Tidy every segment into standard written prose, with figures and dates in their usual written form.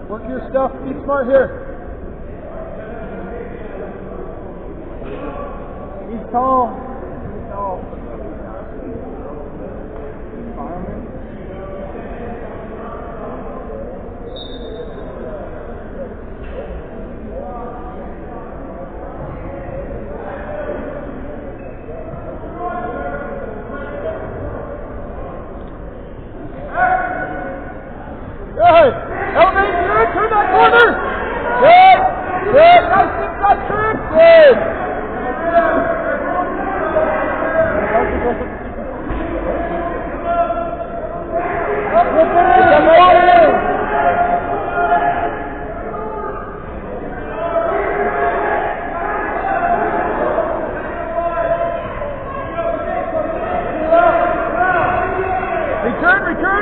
Work your stuff. Be smart here. He's tall. He's tall. Good. Elevate, good. Turn that corner. Good. Good. Nice inside turn. Good.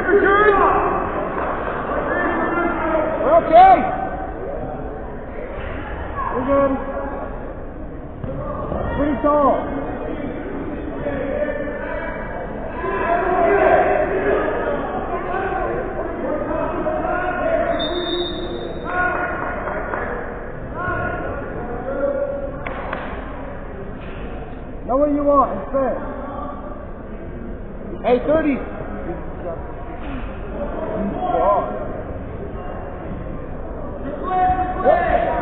Return. We're okay. We're good. Pretty tall. Know what you want, it's fair. Hey, 30.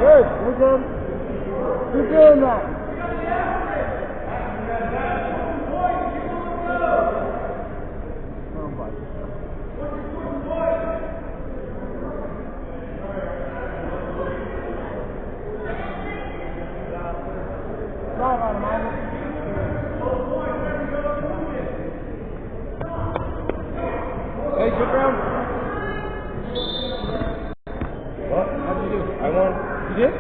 Good, we're good. Keep doing that. Hey, good round. What? How'd you do? I won. You did?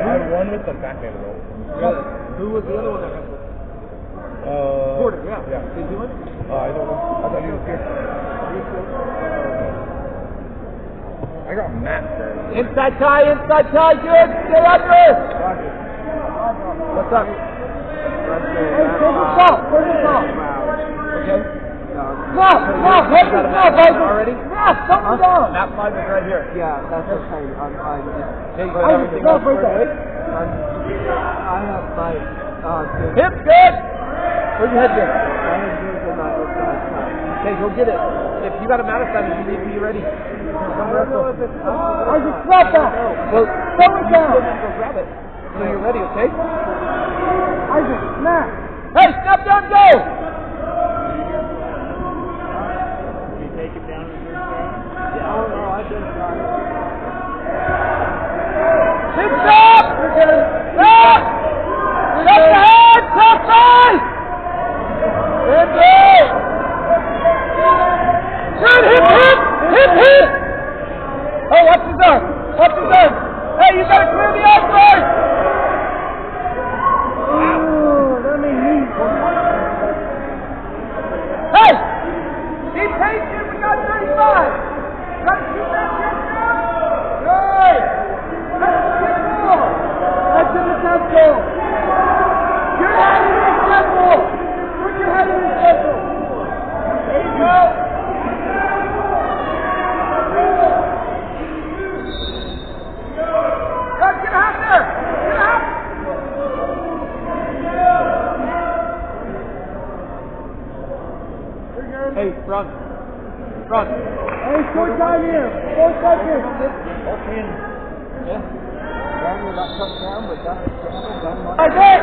I won with the backhand roll. Really? Who was the other one that got this? Gordon, yeah. Did he do it? I don't know. I thought he was here. I got Matt there. Inside tie, good. Stay under. What's up? Hey, take a stop. Okay. Stop, Take a stop, already? Stop, come down. That 5 is right here. Yeah, that's okay. I'm Hey, you got everything else right right? I have my Hip good. Where's your head good? okay, go get it. If you got a matter time, you need to be ready. I just dropped that. Well, slow it down. Go grab it. So you're ready, okay? I just snapped. Hey, step down, go. Sit up! Stop! Shut your head! Cross side! Good goal! Good! Hit! Oh, watch his arm! Hey, you gotta clear the arm first! That made me. Hey! Be patient, we got 35! Gotta keep that shit down! Good! That's in the top goal. Your head in the circle. Put your head in the circle. There you go. Guys, get out there. Get out. Hey, front. Hey, short time here. Okay. Yeah. Daniel got cut down, but that's done. That's it.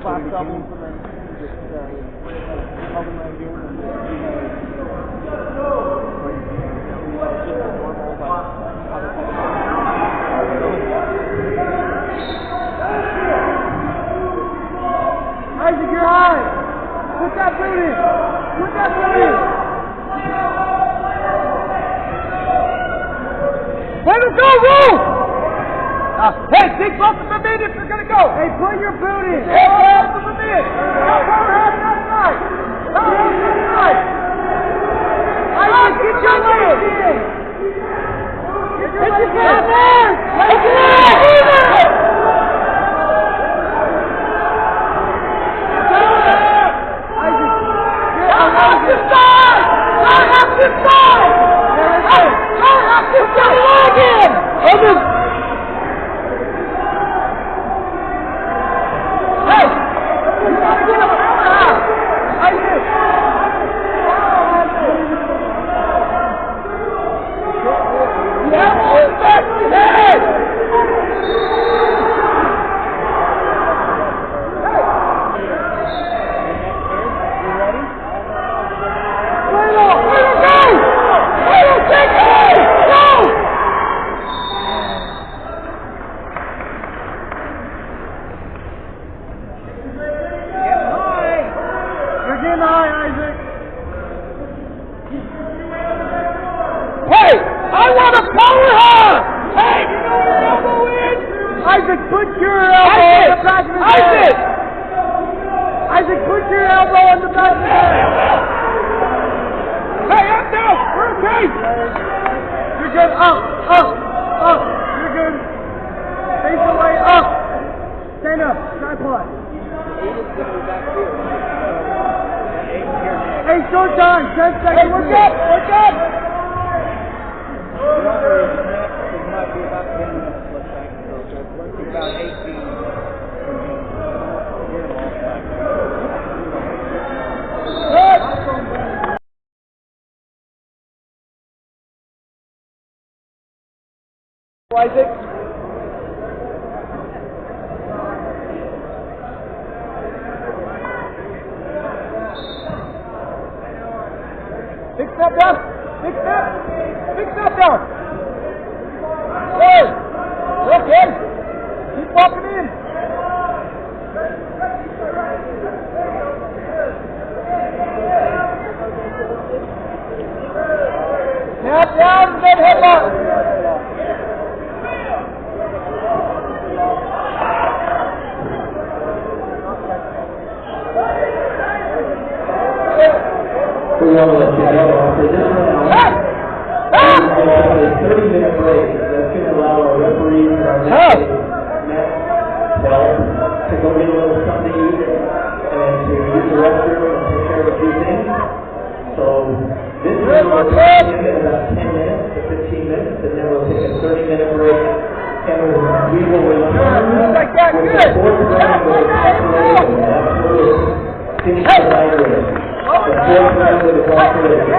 Fast doubles and then just cover my game and Isaac, you're high. Put that boot in. Let him go, roll! Hey, take both of them in if you're going to go. hey, put your boot in. Hey, both of them in. Powerhouse that side. Isaac, get your leg. Get your leg. high, Isaac. Hey, I want a power hug! Hey, you know where your elbow is? Isaac, put your elbow on the back of his head. Isaac, put your elbow on the back of his head. Hey, up now! We're okay! You're good. Up. You're good. Face away. Up. Stand up. Tripod. Hey, short time. 10 seconds. Hey, we're good! We're good! It might be about 10 minutes, looks like. So it's about 18. Isaac? Big step down! Big step! Big step down! Hey! Okay! Keep walking in! Snap down and then headlock! We want to let you know after this round, we're going to have a 30-minute break that's going to allow our referees and our Matt to go get a little something to eat and to use the restroom and take care of a few things. So this round will take about 10 minutes to 15 minutes, and then we'll take a 30-minute break. And we will return with the fourth round with the calculation. That's where we'll finish the night with. The fourth round with the calculation.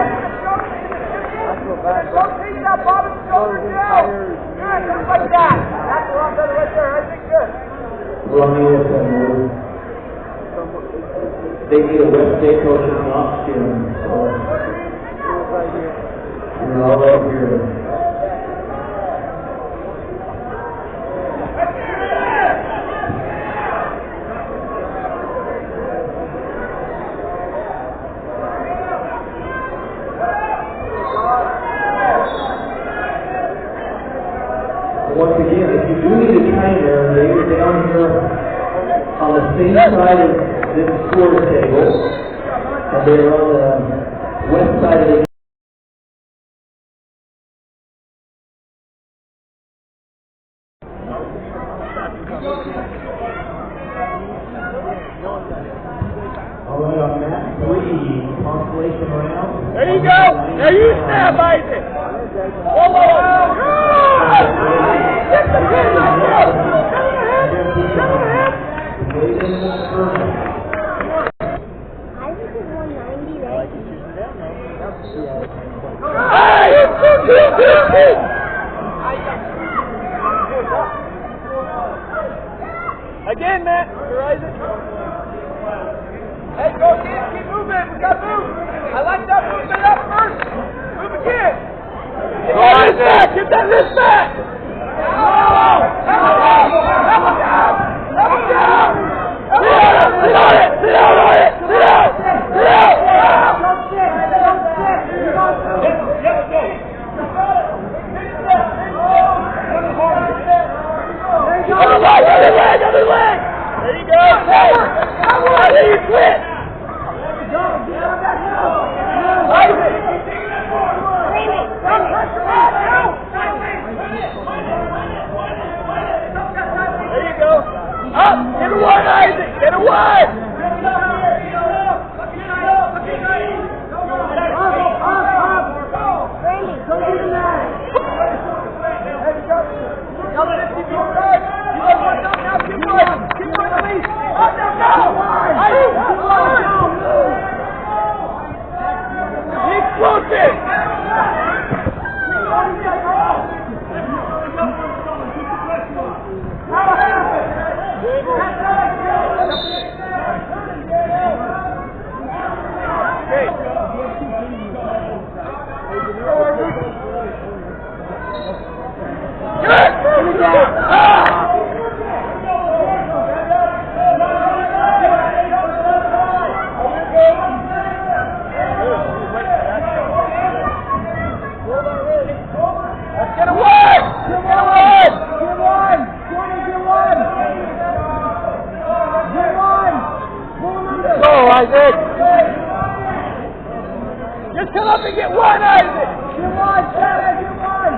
Don't take that bottom shoulder down! Good, just like that! That's a lot better right there, I think good. They need a West State coach and an off skin, so you're all up here. Once again, if you do need a trainer, they're down here on the same side of this score table, and they're on the west side of the all right, on map 3, constellation round. There you go! Now you snap, Isaac! Whoa, whoa, whoa! Good! Get the pin right there! Come on, Isaac is 190, right? Hey, it's 2-2-2-2! Again, Matt. You're Isaac. Hey, go again. Keep moving. We got to move. I like that movement up first. Move again. Get that wrist back. Get that wrist back. Elbow. Elbow down. Elbow down. Sit on it. Sit down on it. Sit down. Sit down. Other leg, other leg, other leg! There you go! Hey! I think you quit! Isaac! Don't touch your head now! There you go! Up! Get a one, Isaac! Get a one! Explosive! Isaac! Just come up and get one, Isaac! Get one, Chad, get one!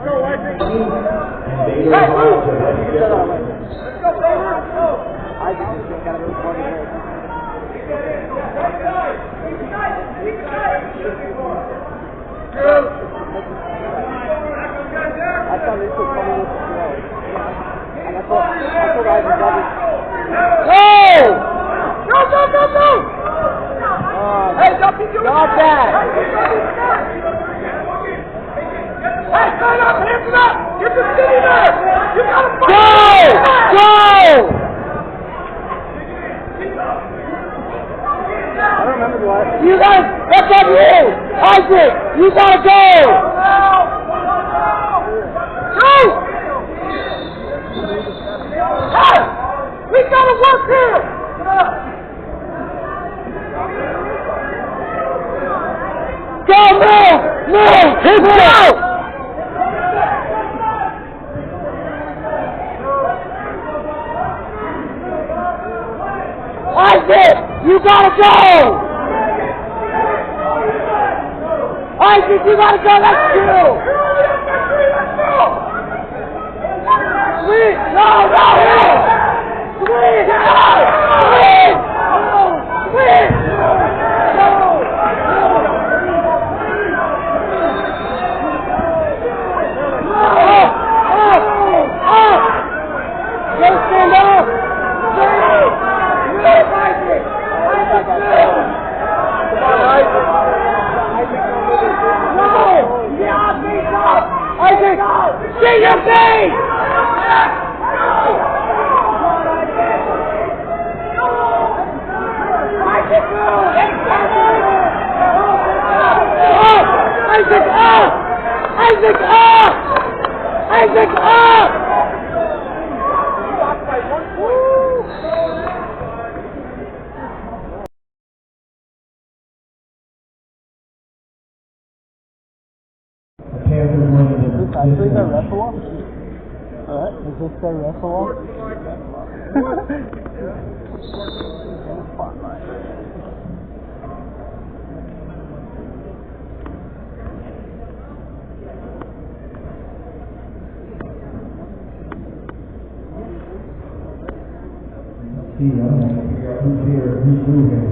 Go, Isaac! And Hey, move! Let's go, Isaac just got a little funny head. I thought they took funny with the slow. And I thought Isaac got it. Go! Go! Hey, don't be doing Not that! that. Hey, stand up! Hands it up! Get the city there! You gotta fight! Go! I don't remember what. You guys, that's on you! Isaac, you gotta go! Go! Hey! We gotta work here! Go, move! Move! Let's go! Isaac, you gotta go! Isaac, you gotta go, that's you! Sweet! No! Sweet! Sweet! Sweet! Don't stand up! Isaac, get your feet! Isaac up! Isaac up! Isaac up! Actually, the wrestle-off? Alright, is this the wrestle-off? See, I'm gonna figure out who's here, who's moving.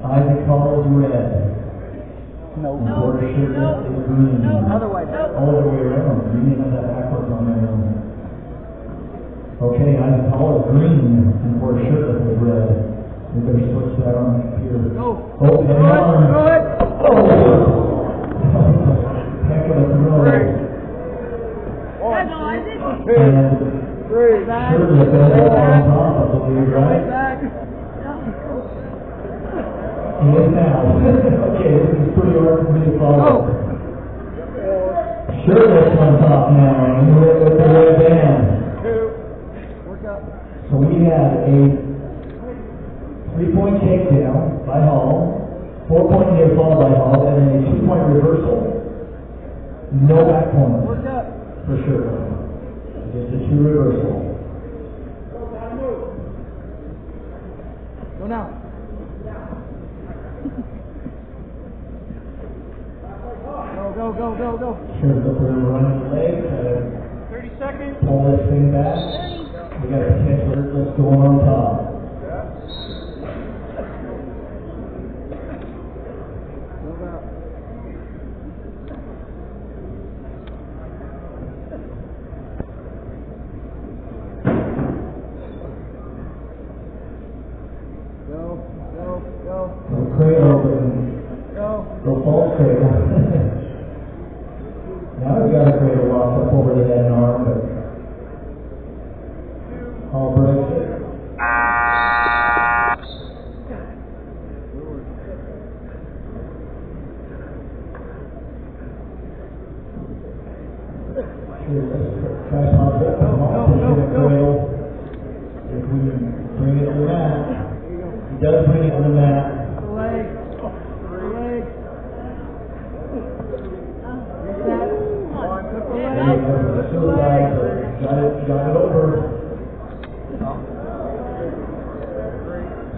Isaac Hall is red. No. Border shirt is green. Otherwise, All the way around. You need to have that backwards on there. Okay, Isaac Hall is green and border shirt is red. We better switch that on the computer. Oh, hang on. Oh! Heck of a throw. And sure, the bell on top, I believe, right? He is now. Okay, this is pretty hard for me to follow. Sure, that's on top now, and we're with the red band. So we have a 3-point takedown by Hall, 4-point near fall by Hall, and then a 2-point reversal. No back point. For sure. Just a 2 reversal. Go now. Go. Sure, but we're running the leg. 30 seconds. Pull this thing back. We got a potential that's going on top. Go. Cradle, go false cradle. Now we've got a cradle locked up over the head and arm, but Hall breaks it. Tripod up, cradle. If we can bring it to the mat. He does bring it to the mat.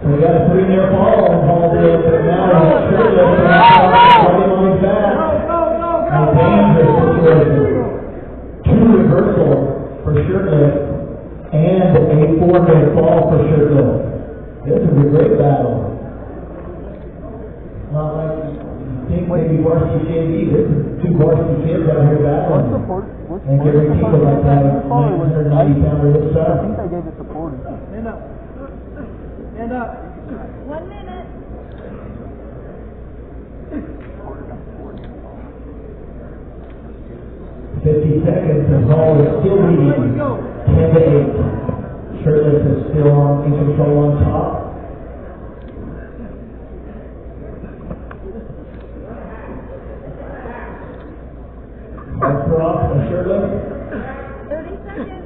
So we got a 3 near fall and hauled it, but now Shirtless running on his back. A dangerous situation. 2 reversals for Shirtless and a 4 near fall for Shirtless. This is a great battle. Not like you think maybe varsity JV. This is 2 varsity kids out here battling. And every team would like to have a 990-pounder this I time. think they gave it to 40. Stand up. Stand up. 1 minute. 50 seconds, and Hall is still leading 10-8. Shirtless is still in control on top. Cross and Shirtless. 30 seconds.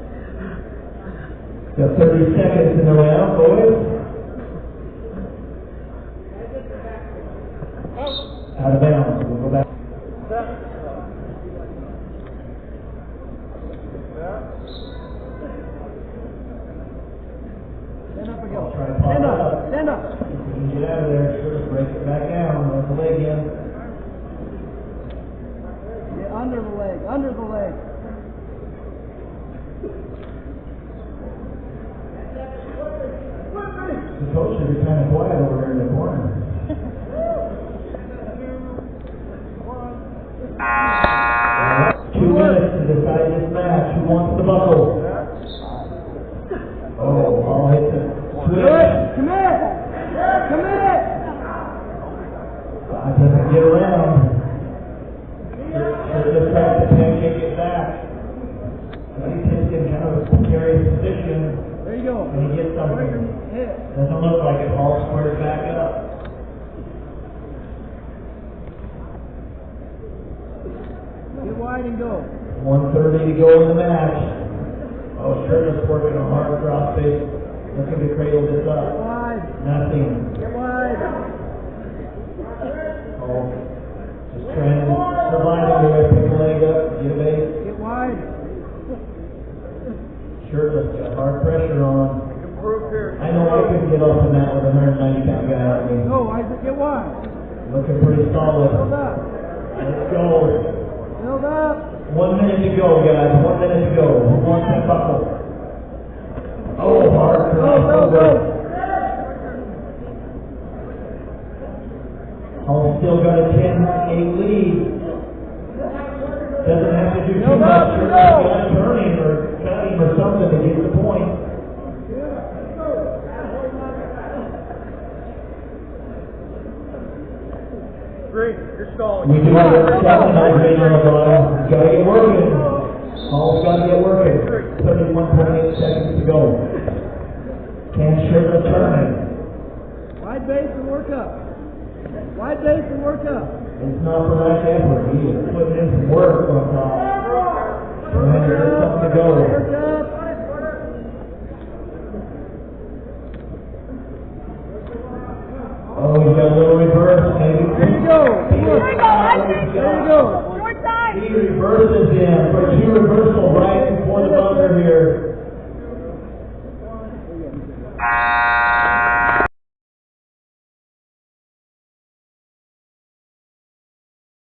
Got 30 seconds in the round, boys. Out of bounds. We'll go back. Stand up I'll again. try to pop Stand it up. up. Stand up. You can get out of there. Shirtless breaks it back down. Let the leg in. Get under the leg. Under the leg. The coaches are kind of quiet over there in the corner. Two minutes to decide this match. Who wants the buckle? Oh, I'll hit the switch. Commit. Commit. I doesn't get around. Just tries to pancake it back. He takes in kind of a precarious position. There you go. And he gets something. Hit. Doesn't look like it. All squares back up. Get wide and go. 1:30 to go in the match. Oh, Shirtless working a hard drop face. Looking to cradle this Get up. wide. Nothing. Get wide. Oh, just trying to survive here. Pick a leg up. Get a base. Get wide. Shirtless got hard pressure on. I know I could get off the mat with a 190-pound guy at me. Go, Isaac. Get wide. Looking pretty solid. Build up. Let's go. Build up. 1 minute to go, guys. 1 minute to go. Who wants that buckle? Oh, hard cross over. Hall still got a 10-8 lead. Doesn't have to do too much. Sure, got turning or cutting or something to get the point. Green, you're stalling. We do have a 7-9 rating on the bottom. Gotta get working. Hall's gotta get working. 31.8 seconds to go. Can Shirtless turn? Wide base and work up. Wide base and work up. It's not for lack of effort. He is putting in some work on top. And there's something to go. Work up. Oh, he's got a little reverse. Maybe. There you go. There you go, Isaac. There you go. Short side. He reverses in for 2 reversals.